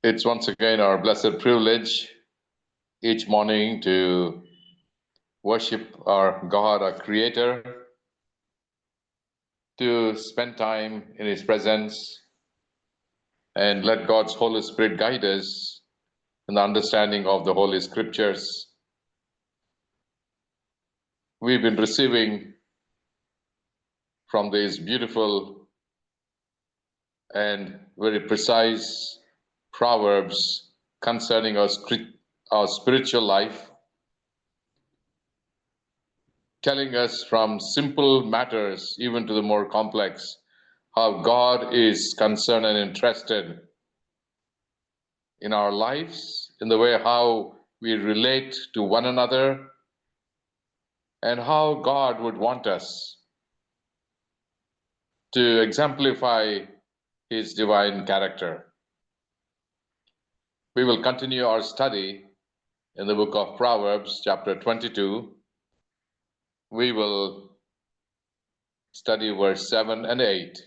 It's once again our blessed privilege each morning to worship our God, our Creator, to spend time in His presence and let God's Holy Spirit guide us in the understanding of the Holy Scriptures. We've been receiving from these beautiful and very precise proverbs concerning our spiritual life, telling us from simple matters even to the more complex how God is concerned and interested in our lives, in the way how we relate to one another, and how God would want us to exemplify His divine character. We will continue our study in the book of Proverbs, chapter 22. We will study verse 7 and 8.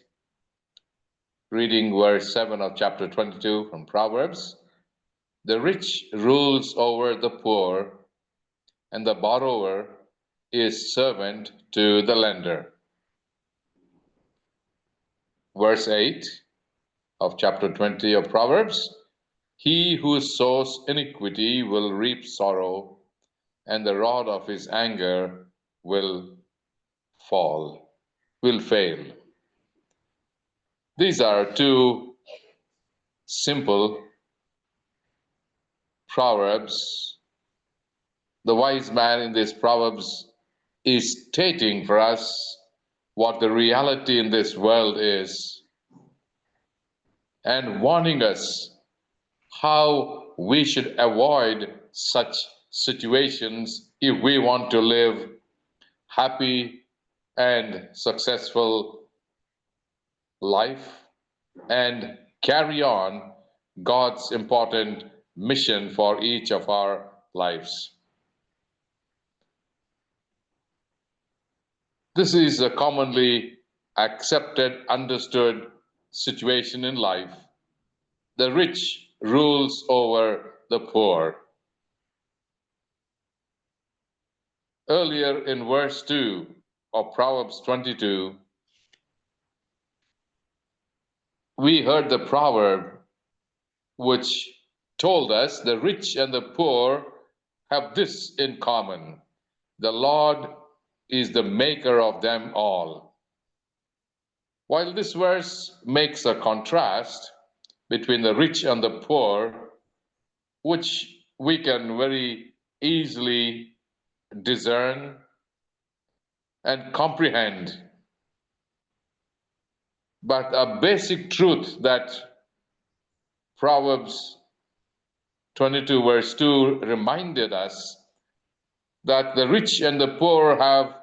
Reading verse 7 of chapter 22 from Proverbs. The rich rules over the poor, and the borrower is servant to the lender. Verse 8 of chapter 20 of Proverbs. He who sows iniquity will reap sorrow, and the rod of his anger will fail. These are two simple proverbs. The wise man in these proverbs is stating for us what the reality in this world is and warning us how we should avoid such situations if we want to live happy and successful life and carry on God's important mission for each of our lives. This is a commonly accepted, understood situation in life. The rich rules over the poor. Earlier in verse 2 of Proverbs 22, we heard the proverb which told us the rich and the poor have this in common: the Lord is the maker of them all. While this verse makes a contrast between the rich and the poor, which we can very easily discern and comprehend, but a basic truth that Proverbs 22 verse 2 reminded us, that the rich and the poor have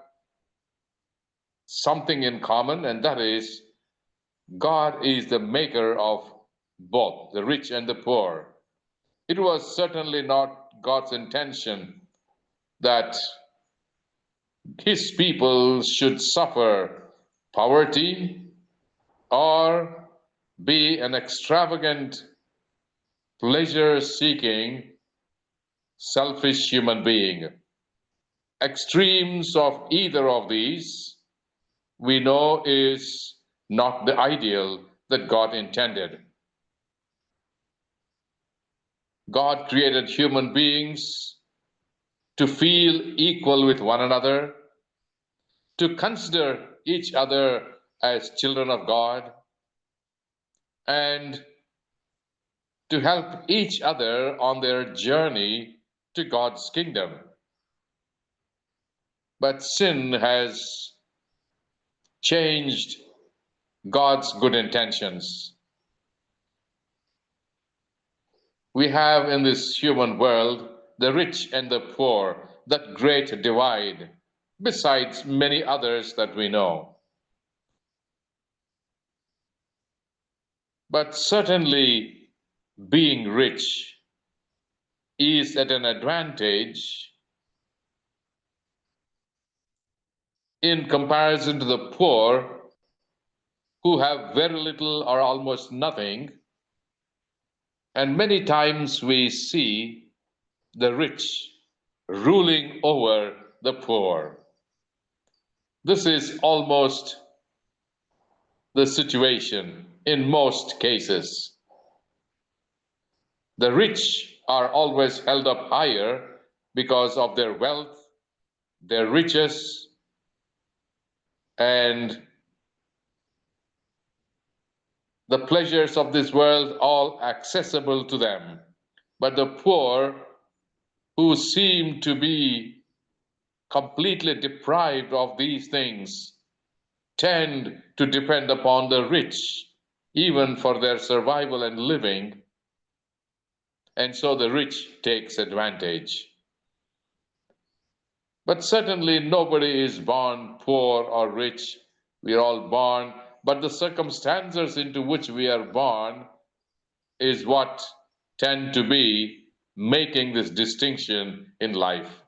something in common, and that is God is the maker of both the rich and the poor. It was certainly not God's intention that His people should suffer poverty or be an extravagant, pleasure-seeking, selfish human being. Extremes of either of these, we know, is not the ideal that God intended. God created human beings to feel equal with one another, to consider each other as children of God, and to help each other on their journey to God's kingdom. But sin has changed God's good intentions. We have in this human world the rich and the poor, that great divide, besides many others that we know. But certainly being rich is at an advantage in comparison to the poor, who have very little or almost nothing, And many times we see the rich ruling over the poor. This is almost the situation in most cases. The rich are always held up higher because of their wealth, their riches, and the pleasures of this world all accessible to them. But the poor, who seem to be completely deprived of these things, tend to depend upon the rich, even for their survival and living, and so the rich takes advantage. But certainly nobody is born poor or rich. We are all born, but the circumstances into which we are born is what tend to be making this distinction in life.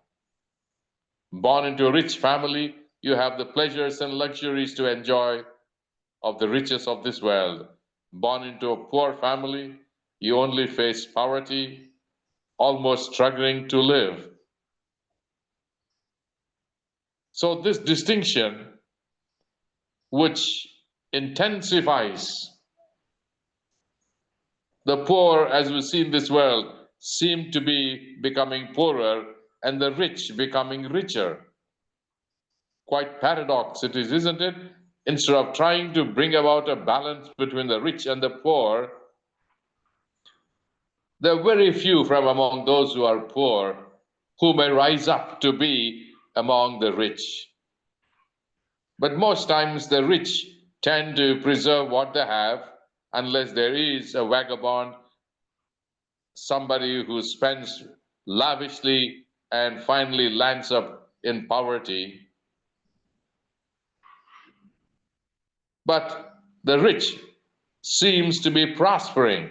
Born into a rich family, you have the pleasures and luxuries to enjoy of the riches of this world. Born into a poor family, you only face poverty, almost struggling to live. So, this distinction, which intensifies the poor, as we see in this world, seem to be becoming poorer and the rich becoming richer. Quite paradox it is, isn't it? Instead of trying to bring about a balance between the rich and the poor, there are very few from among those who are poor who may rise up to be among the rich. But most times the rich tend to preserve what they have unless there is a vagabond, somebody who spends lavishly and finally lands up in poverty. But the rich seems to be prospering,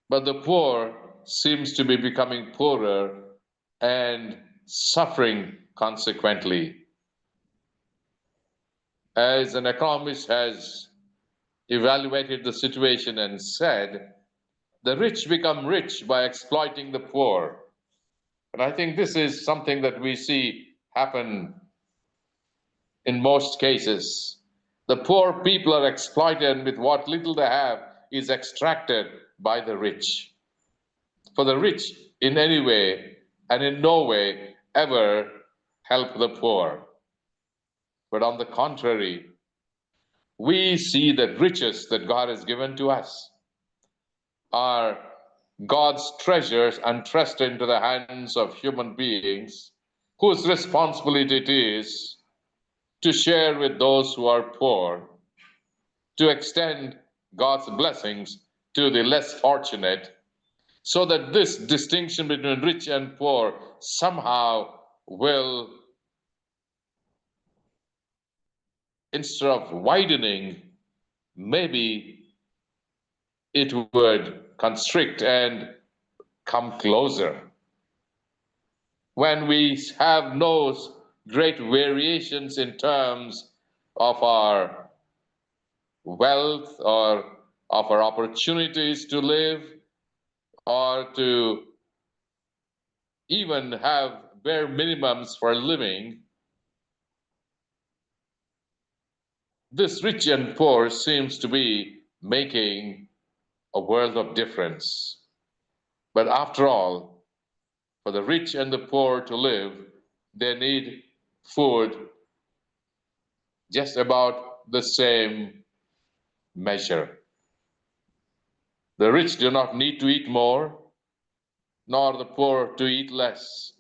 but the poor seems to be becoming poorer and suffering consequently. As an economist has evaluated the situation and said, the rich become rich by exploiting the poor. And I think this is something that we see happen in most cases. The poor people are exploited, and with what little they have is extracted by the rich. For the rich, in any way and in no way, ever help the poor. But on the contrary, we see that riches that God has given to us are God's treasures entrusted into the hands of human beings whose responsibility it is to share with those who are poor, to extend God's blessings to the less fortunate, so that this distinction between rich and poor somehow will, instead of widening, maybe it would constrict and come closer. When we have no great variations in terms of our wealth or of our opportunities to live or to even have bare minimums for living, this rich and poor seems to be making a world of difference. But after all, for the rich and the poor to live, they need food just about the same measure. The rich do not need to eat more, nor the poor to eat less.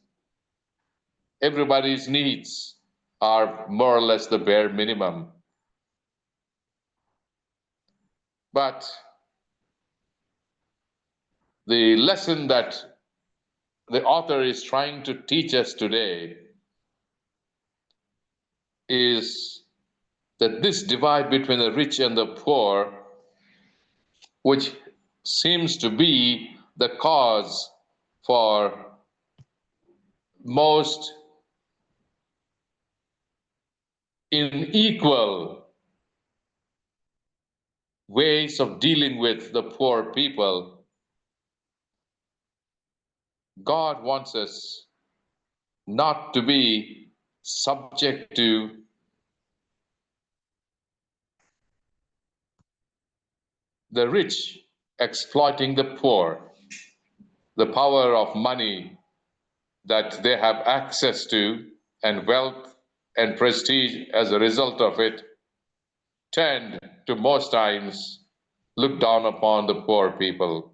Everybody's needs are more or less the bare minimum. But the lesson that the author is trying to teach us today is that this divide between the rich and the poor, which seems to be the cause for most unequal ways of dealing with the poor people, God wants us not to be subject to the rich exploiting the poor, the power of money that they have access to, and wealth and prestige as a result of it, tend to most times look down upon the poor people.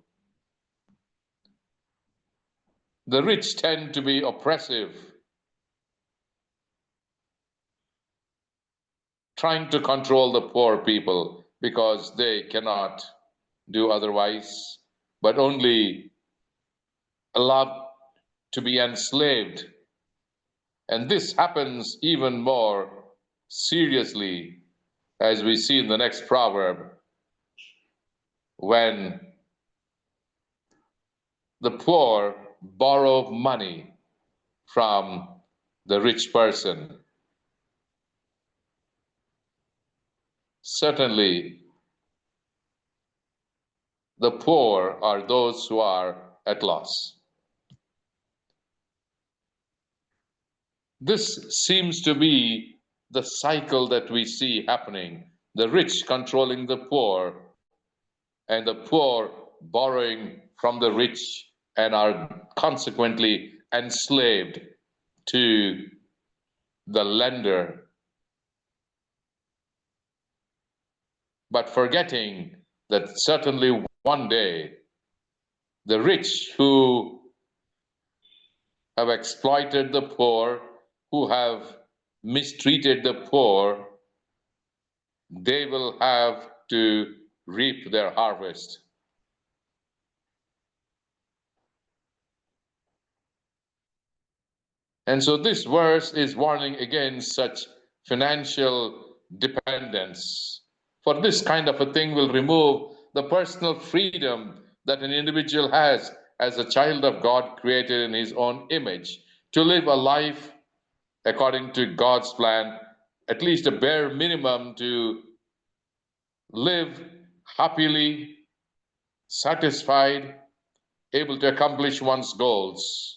The rich tend to be oppressive, trying to control the poor people because they cannot do otherwise, but only allowed to be enslaved. And this happens even more seriously, as we see in the next proverb, when the poor borrow money from the rich person. Certainly, the poor are those who are at loss. This seems to be the cycle that we see happening: the rich controlling the poor, and the poor borrowing from the rich and are consequently enslaved to the lender, but forgetting that certainly one day the rich who have exploited the poor, who have mistreated the poor, they will have to reap their harvest. And so this verse is warning against such financial dependence. For this kind of a thing will remove the personal freedom that an individual has as a child of God created in his own image to live a life according to God's plan, at least a bare minimum to live happily, satisfied, able to accomplish one's goals.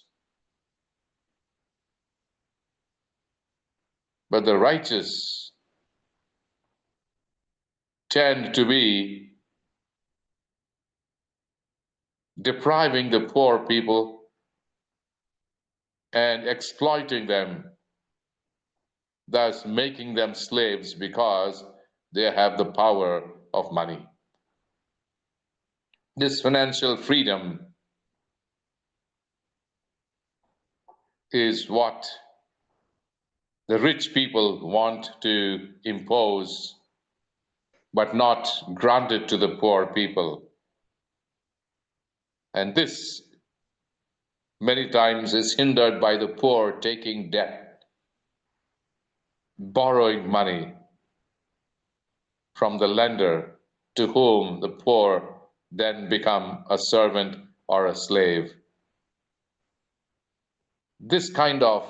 But the righteous tend to be depriving the poor people and exploiting them, thus making them slaves because they have the power of money. This financial freedom is what the rich people want to impose, but not granted to the poor people. And this many times is hindered by the poor taking debt, borrowing money from the lender, to whom the poor then become a servant or a slave. This kind of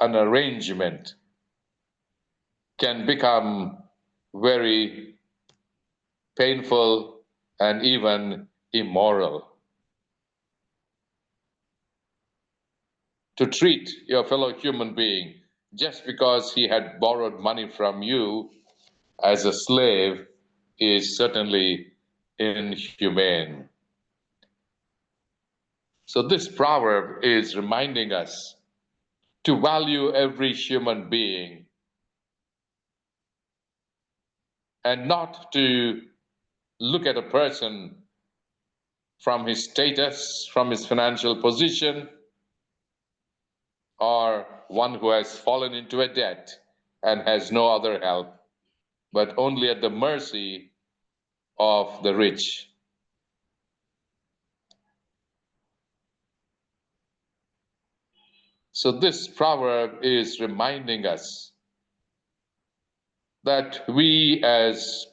an arrangement can become very painful and even immoral. To treat your fellow human being just because he had borrowed money from you as a slave is certainly inhumane. So this proverb is reminding us to value every human being and not to look at a person from his status, from his financial position, or one who has fallen into a debt and has no other help, but only at the mercy of the rich. So this proverb is reminding us that we as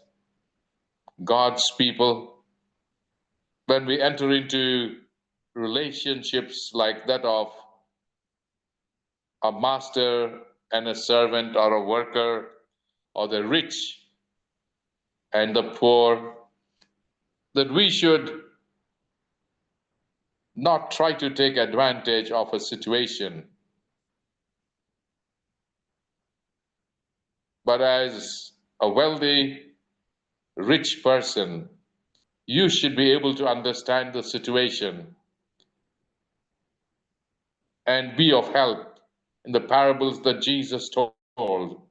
God's people, when we enter into relationships like that of a master and a servant, or a worker, or the rich and the poor, that we should not try to take advantage of a situation, but as a wealthy, rich person, you should be able to understand the situation and be of help in the parables that Jesus told.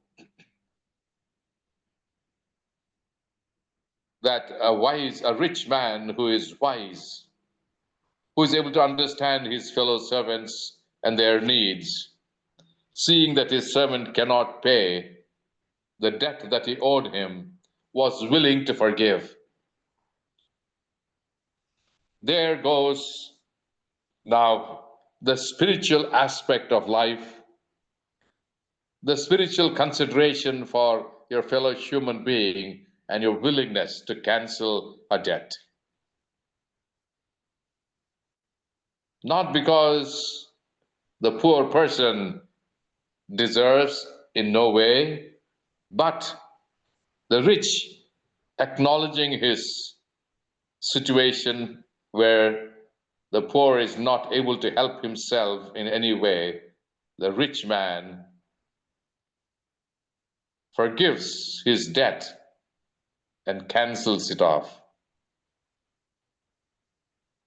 That a rich man who is wise, who is able to understand his fellow servants and their needs, seeing that his servant cannot pay the debt that he owed him, was willing to forgive. There goes now the spiritual aspect of life, the spiritual consideration for your fellow human being, and your willingness to cancel a debt. Not because the poor person deserves in no way, but the rich acknowledging his situation where the poor is not able to help himself in any way, the rich man forgives his debt and cancels it off.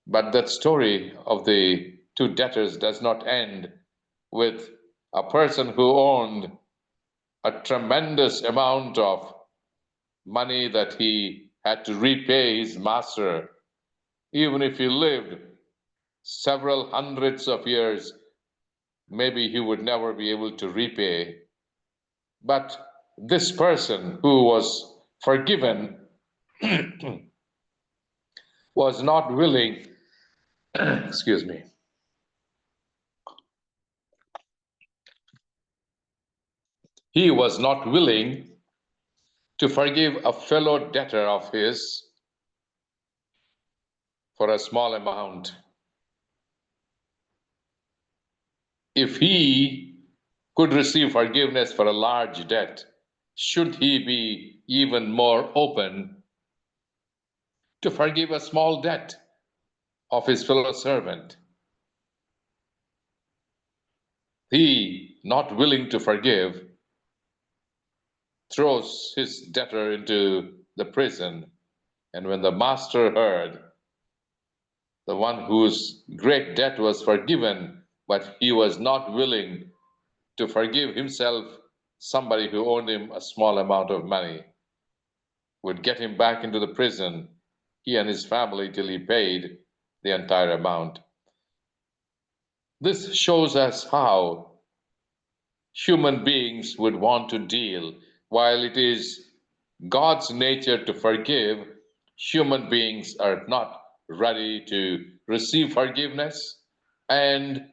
But that story of the two debtors does not end with a person who owned a tremendous amount of money that he had to repay his master, even if he lived several hundreds of years, maybe he would never be able to repay. But this person who was forgiven was not willing, excuse me, he was not willing to forgive a fellow debtor of his for a small amount. If he could receive forgiveness for a large debt, should he be even more open to forgive a small debt of his fellow servant? He, not willing to forgive, throws his debtor into the prison. And when the master heard, the one whose great debt was forgiven, but he was not willing to forgive himself, somebody who owed him a small amount of money, would get him back into the prison, he and his family, till he paid the entire amount. This shows us how human beings would want to deal. While it is God's nature to forgive, human beings are not ready to receive forgiveness and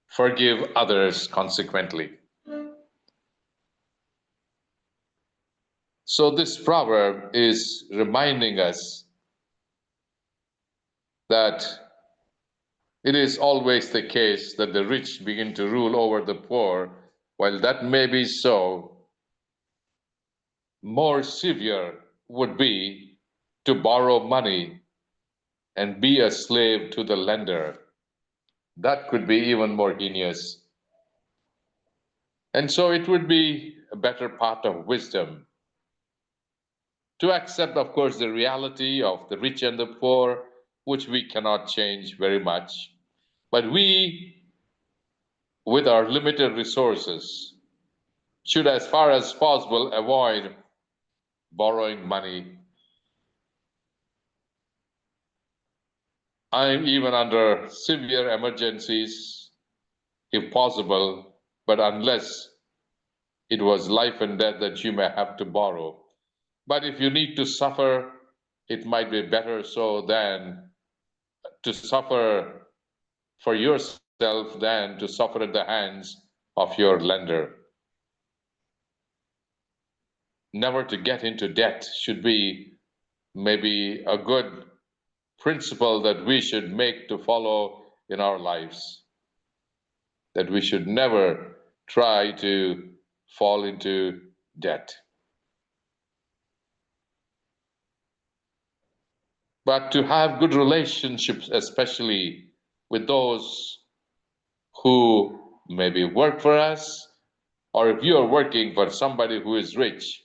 forgive others consequently. So this proverb is reminding us that it is always the case that the rich begin to rule over the poor. While that may be so, more severe would be to borrow money and be a slave to the lender. That could be even more heinous. And so it would be a better part of wisdom to accept, of course, the reality of the rich and the poor, which we cannot change very much. But we, with our limited resources, should, as far as possible, avoid borrowing money. I'm even under severe emergencies, if possible, but unless it was life and death that you may have to borrow. But if you need to suffer, it might be better so than to suffer for yourself than to suffer at the hands of your lender. Never to get into debt should be maybe a good principle that we should make to follow in our lives. That we should never try to fall into debt. but to have good relationships, especially with those who maybe work for us, or if you are working for somebody who is rich.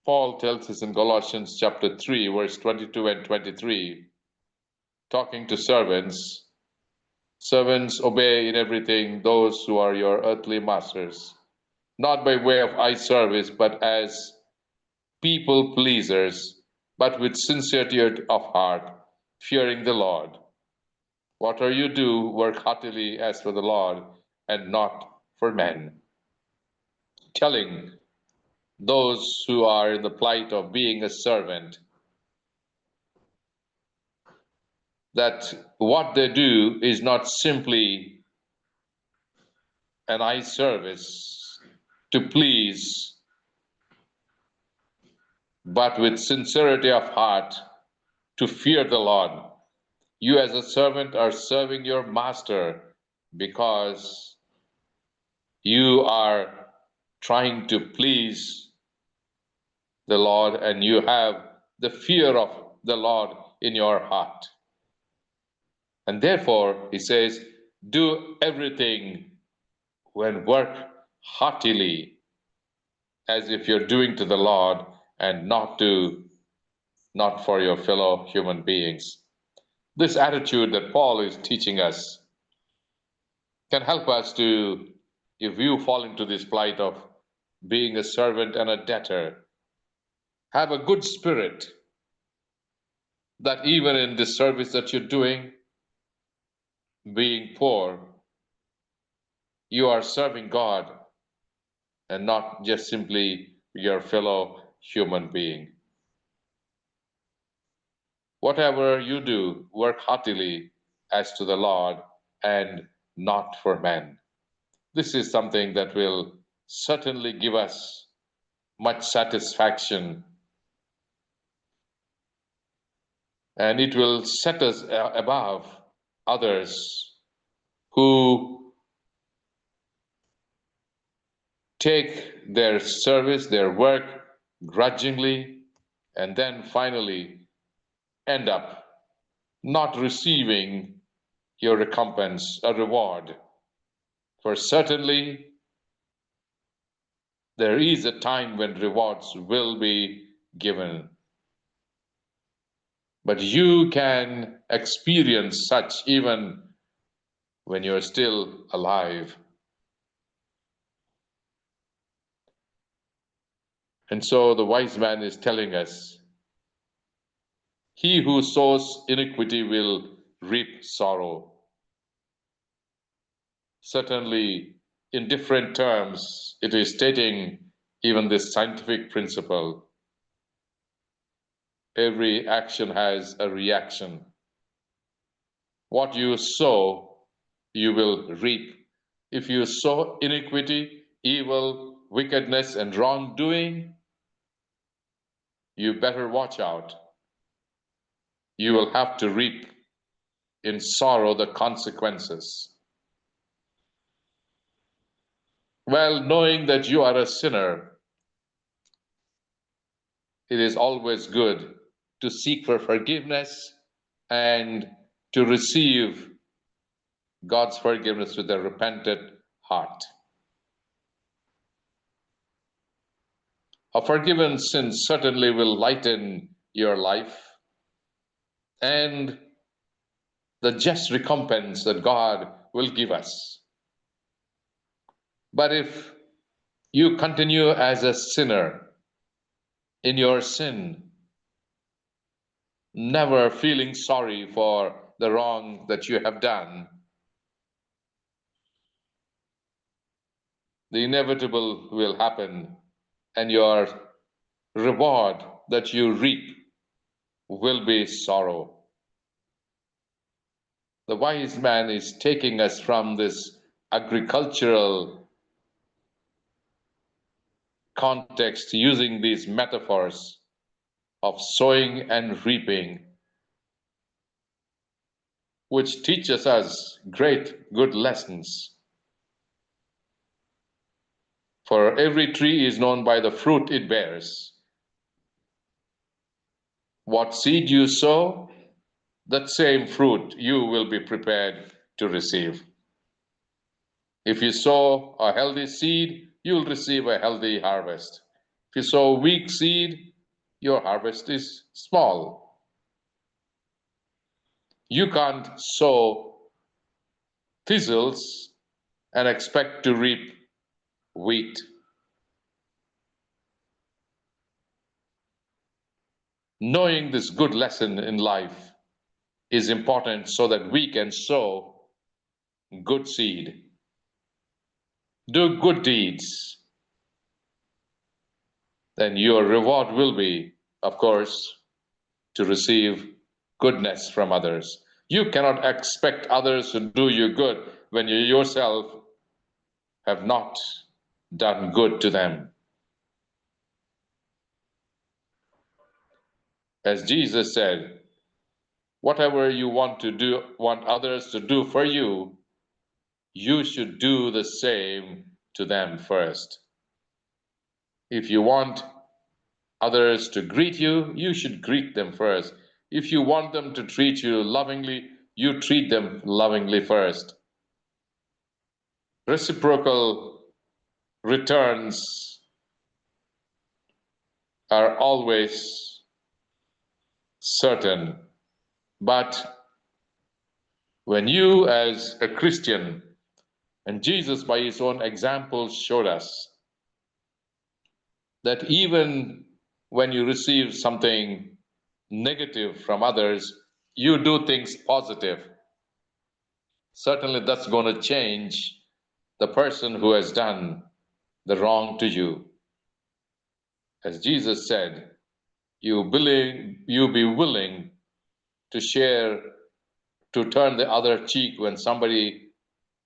Paul tells us in Colossians chapter 3, verse 22 and 23, talking to servants, servants, obey in everything those who are your earthly masters, not by way of eye service, but as people pleasers, but with sincerity of heart, fearing the Lord. Whatever you do, work heartily as for the Lord and not for men. Telling those who are in the plight of being a servant that what they do is not simply an eye service to please, but with sincerity of heart to fear the Lord. You as a servant are serving your master because you are trying to please the Lord and you have the fear of the Lord in your heart. And therefore, he says, do everything when work heartily as if you're doing to the Lord and not for your fellow human beings. This attitude that Paul is teaching us can help us to, if you fall into this plight of being a servant and a debtor, have a good spirit that even in this service that you're doing, being poor, you are serving God and not just simply your fellow human being. Whatever you do, work heartily as to the Lord and not for men. This is something that will certainly give us much satisfaction, and it will set us above others who take their service, their work grudgingly, and then finally end up not receiving your recompense, a reward. For certainly there is a time when rewards will be given. But you can experience such even when you're still alive. And so the wise man is telling us, he who sows iniquity will reap sorrow. Certainly, in different terms, it is stating even this scientific principle. Every action has a reaction. What you sow, you will reap. If you sow iniquity, evil, wickedness, and wrongdoing, you better watch out. You will have to reap in sorrow the consequences. Well, knowing that you are a sinner, it is always good to seek for forgiveness and to receive God's forgiveness with a repentant heart. A forgiven sin certainly will lighten your life, and the just recompense that God will give us. But if you continue as a sinner in your sin, never feeling sorry for the wrong that you have done, the inevitable will happen, and your reward that you reap will be sorrow. The wise man is taking us from this agricultural context, using these metaphors of sowing and reaping, which teaches us great good lessons. For every tree is known by the fruit it bears. What seed you sow, that same fruit you will be prepared to receive. If you sow a healthy seed, you'll receive a healthy harvest. If you sow weak seed, your harvest is small. You can't sow thistles and expect to reap wheat. Knowing this good lesson in life is important so that we can sow good seed, do good deeds. Then your reward will be, of course, to receive goodness from others. You cannot expect others to do you good when you yourself have not done good to them. As Jesus said, whatever you want others to do for you, you should do the same to them first. If you want others to greet you, you should greet them first. If you want them to treat you lovingly, you treat them lovingly first. Reciprocal returns are always certain, but when you, as a Christian, and Jesus by his own example showed us that even when you receive something negative from others, you do things positive. Certainly that's going to change the person who has done the wrong to you. As Jesus said, you be willing to share, to turn the other cheek when somebody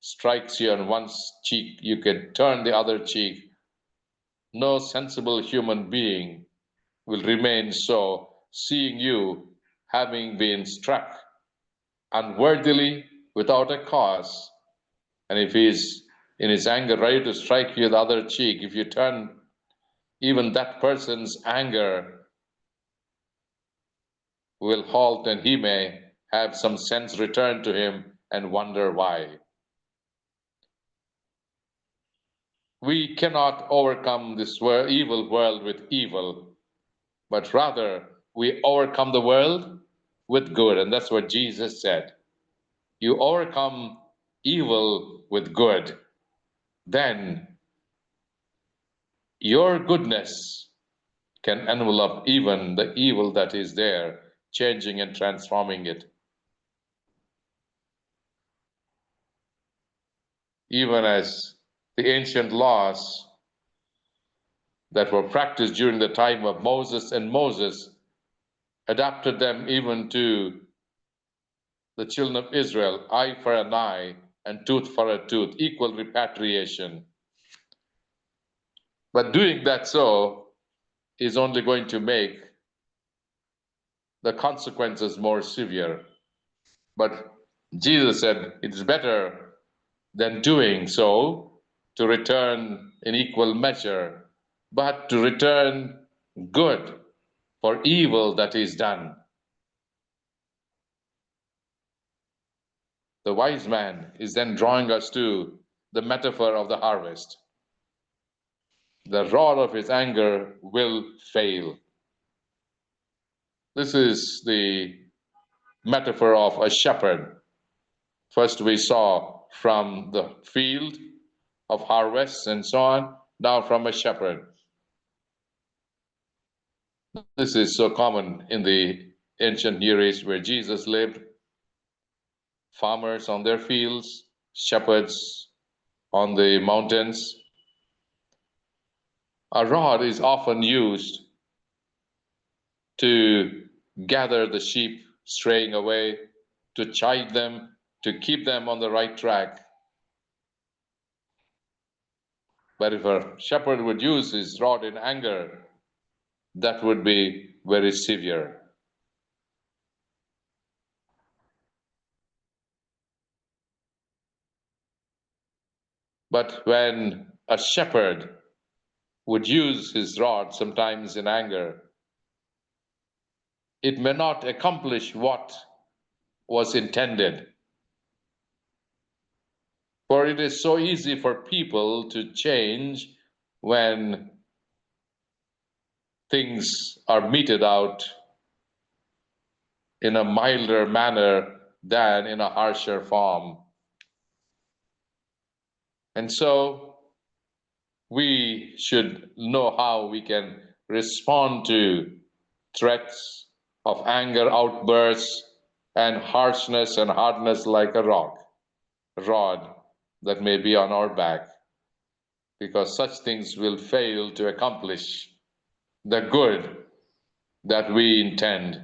strikes you on one cheek, you can turn the other cheek. No sensible human being will remain so, seeing you having been struck unworthily without a cause. And if he's in his anger ready to strike you the other cheek, if you turn even that person's anger will halt and he may have some sense return to him and wonder why. We cannot overcome this evil world with evil, but rather we overcome the world with good. And that's what Jesus said. You overcome evil with good, then your goodness can envelop even the evil that is there, changing and transforming it. Even as the ancient laws that were practiced during the time of Moses, and Moses adapted them even to the children of Israel, eye for an eye and tooth for a tooth, equal repatriation. But doing that so is only going to make the consequences more severe. But Jesus said it's better than doing so to return in equal measure, but to return good for evil that is done. The wise man is then drawing us to the metaphor of the harvest. The rod of his anger will fail. This is the metaphor of a shepherd. First we saw from the field of harvest and so on, now from a shepherd. This is so common in the ancient Near East where Jesus lived. Farmers on their fields, shepherds on the mountains. A rod is often used to gather the sheep straying away, to chide them, to keep them on the right track. But if a shepherd would use his rod in anger, that would be very severe. But when a shepherd would use his rod sometimes in anger, it may not accomplish what was intended. For it is so easy for people to change when things are meted out in a milder manner than in a harsher form. And so we should know how we can respond to threats of anger outbursts and harshness and hardness like a rod that may be on our back, because such things will fail to accomplish the good that we intend.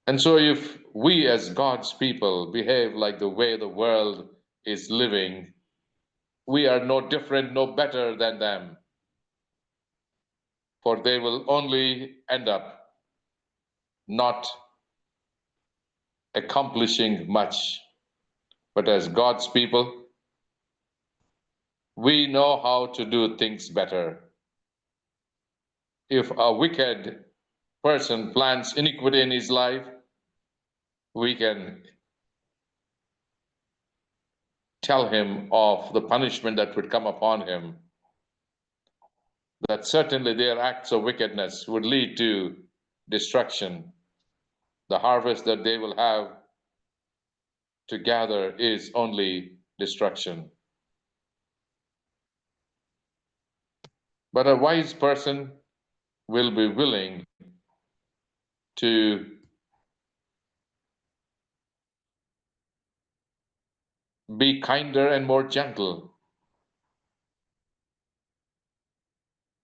And so if we as God's people behave like the way the world is living, we are no different, no better than them, for they will only end up not accomplishing much. But as God's people, we know how to do things better. If a wicked person plans iniquity in his life, we can tell him of the punishment that would come upon him, that certainly their acts of wickedness would lead to destruction. The harvest that they will have to gather is only destruction. But a wise person will be willing to be kinder and more gentle,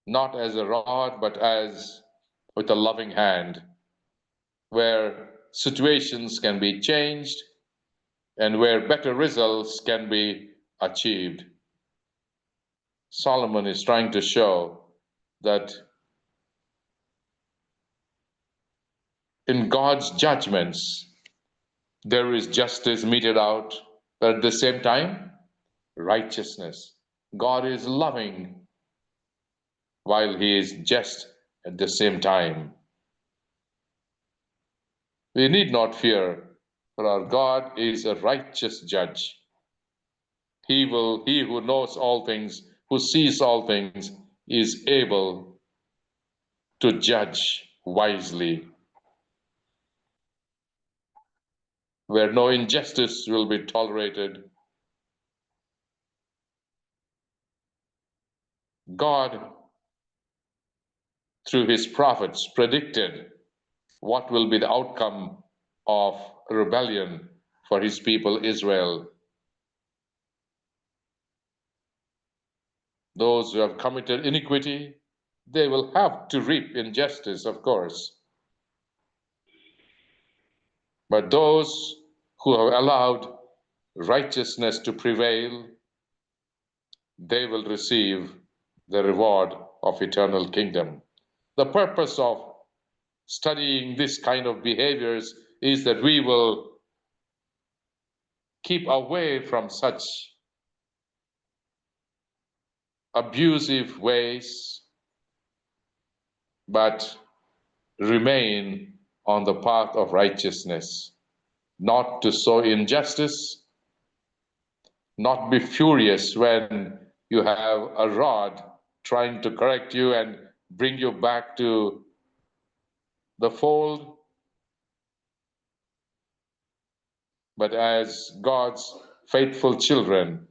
not as a rod, but as with a loving hand, where situations can be changed and where better results can be achieved. Solomon is trying to show that in God's judgments, there is justice meted out, but at the same time, righteousness. God is loving while he is just at the same time. We need not fear, for our God is a righteous judge. He who knows all things, who sees all things, is able to judge wisely, where no injustice will be tolerated. God, through his prophets, predicted what will be the outcome of rebellion for his people Israel. Those who have committed iniquity, they will have to reap injustice, of course. But those who have allowed righteousness to prevail, they will receive the reward of eternal kingdom. The purpose of studying this kind of behaviors is that we will keep away from such abusive ways, but remain on the path of righteousness, not to sow injustice, not be furious when you have a rod trying to correct you and bring you back to the fold, but as God's faithful children,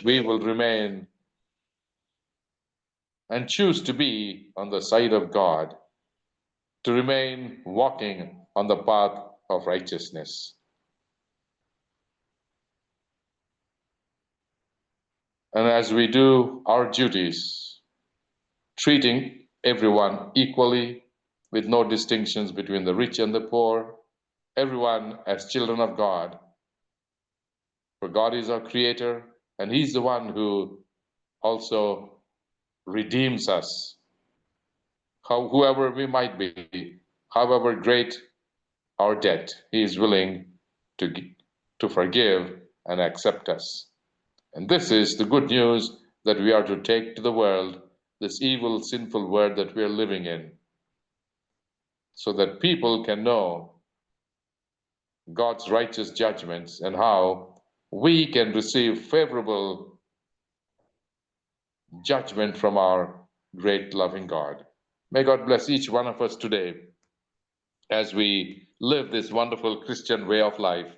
we will remain and choose to be on the side of God, to remain walking on the path of righteousness. And as we do our duties, treating everyone equally with no distinctions between the rich and the poor, everyone as children of God. For God is our creator, and he's the one who also redeems us. Whoever we might be, however great our debt, he is willing to forgive and accept us. And this is the good news that we are to take to the world, this evil, sinful world that we are living in, so that people can know God's righteous judgments and how we can receive favorable judgment from our great loving God. May God bless each one of us today as we live this wonderful Christian way of life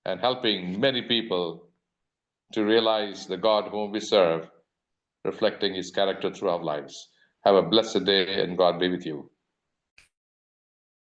and helping many people to realize the God whom we serve, reflecting his character through our lives. Have a blessed day, and God be with you.